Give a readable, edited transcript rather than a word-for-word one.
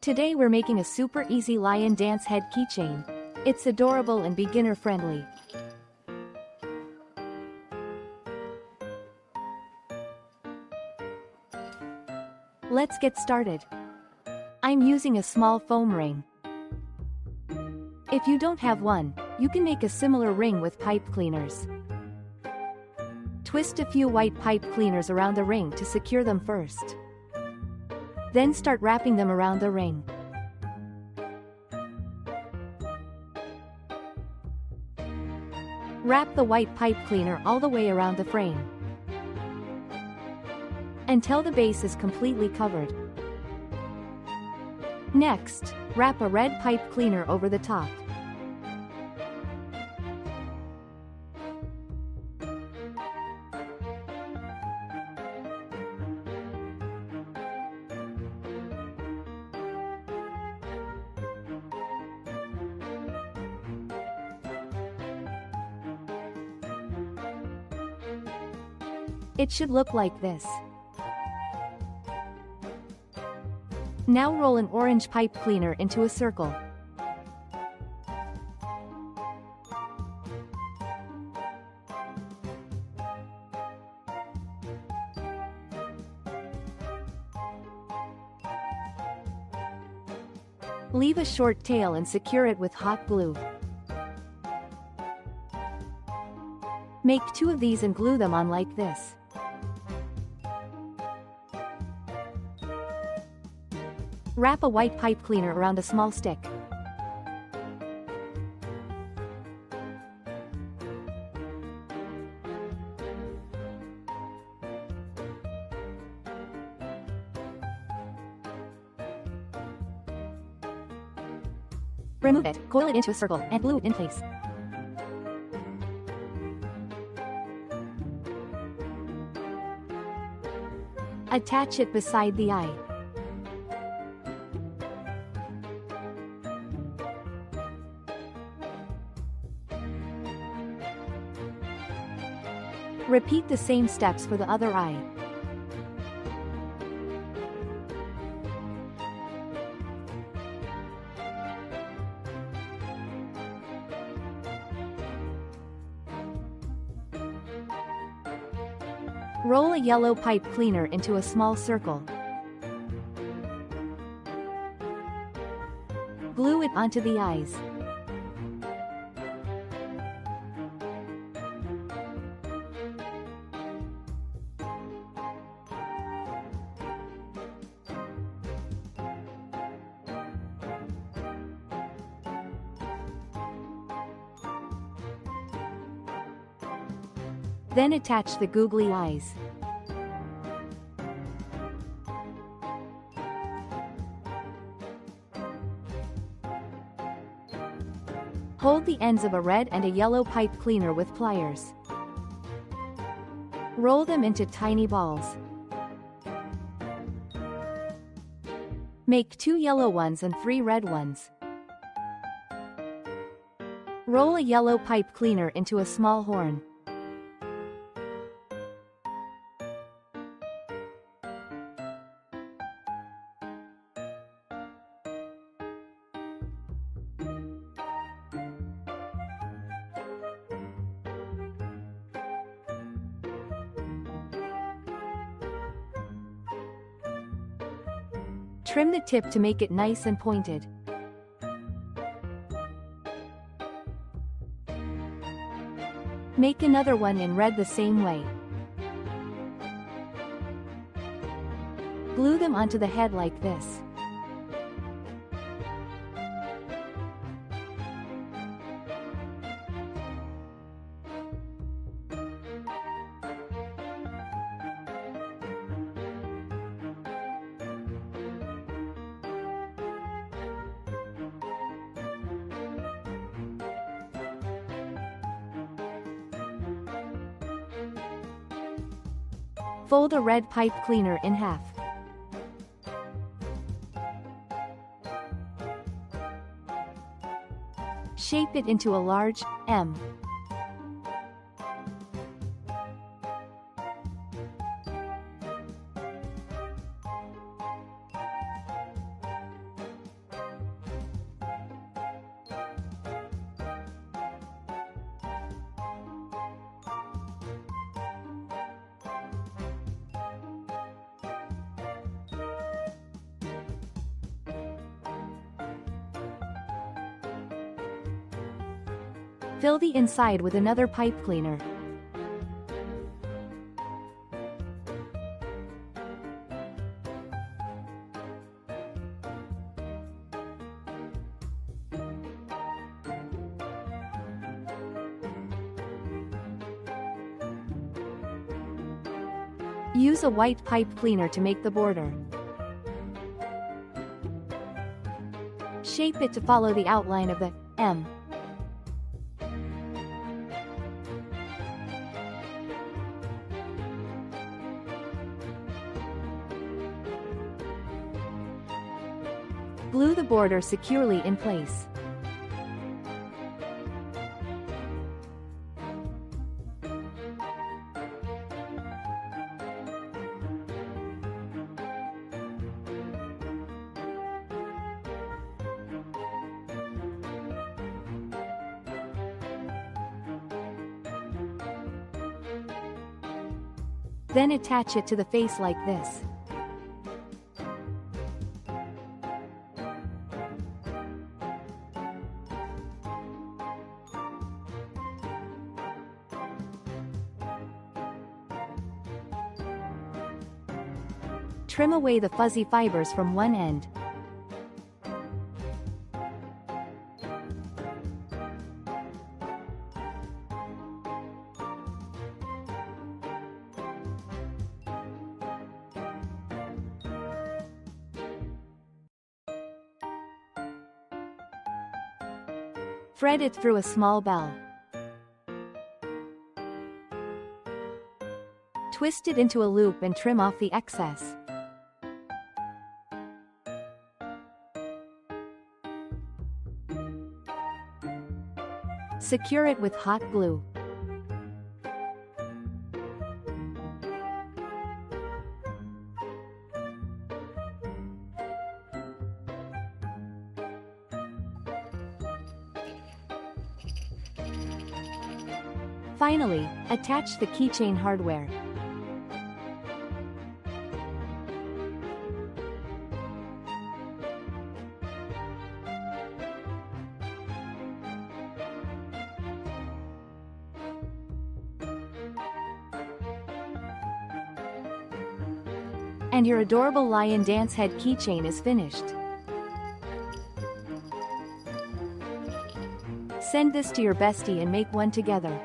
Today we're making a super easy lion dance head keychain. It's adorable and beginner friendly. Let's get started. I'm using a small foam ring. If you don't have one, you can make a similar ring with pipe cleaners. Twist a few white pipe cleaners around the ring to secure them first. Then start wrapping them around the ring. Wrap the white pipe cleaner all the way around the frame until the base is completely covered. Next, wrap a red pipe cleaner over the top. It should look like this. Now roll an orange pipe cleaner into a circle. Leave a short tail and secure it with hot glue. Make 2 of these and glue them on like this. Wrap a white pipe cleaner around a small stick. Remove it, coil it into a circle, and glue it in place. Attach it beside the eye. Repeat the same steps for the other eye. Roll a yellow pipe cleaner into a small circle. Glue it onto the eyes. Then attach the googly eyes. Hold the ends of a red and a yellow pipe cleaner with pliers. Roll them into tiny balls. Make 2 yellow ones and 3 red ones. Roll a yellow pipe cleaner into a small horn. Trim the tip to make it nice and pointed. Make another one in red the same way. Glue them onto the head like this. Fold a red pipe cleaner in half. Shape it into a large M. Fill the inside with another pipe cleaner. Use a white pipe cleaner to make the border. Shape it to follow the outline of the M. Glue the border securely in place. Then attach it to the face like this. Trim away the fuzzy fibers from one end. Thread it through a small bell. Twist it into a loop and trim off the excess. Secure it with hot glue. Finally, attach the keychain hardware. And your adorable lion dance head keychain is finished. Send this to your bestie and make one together.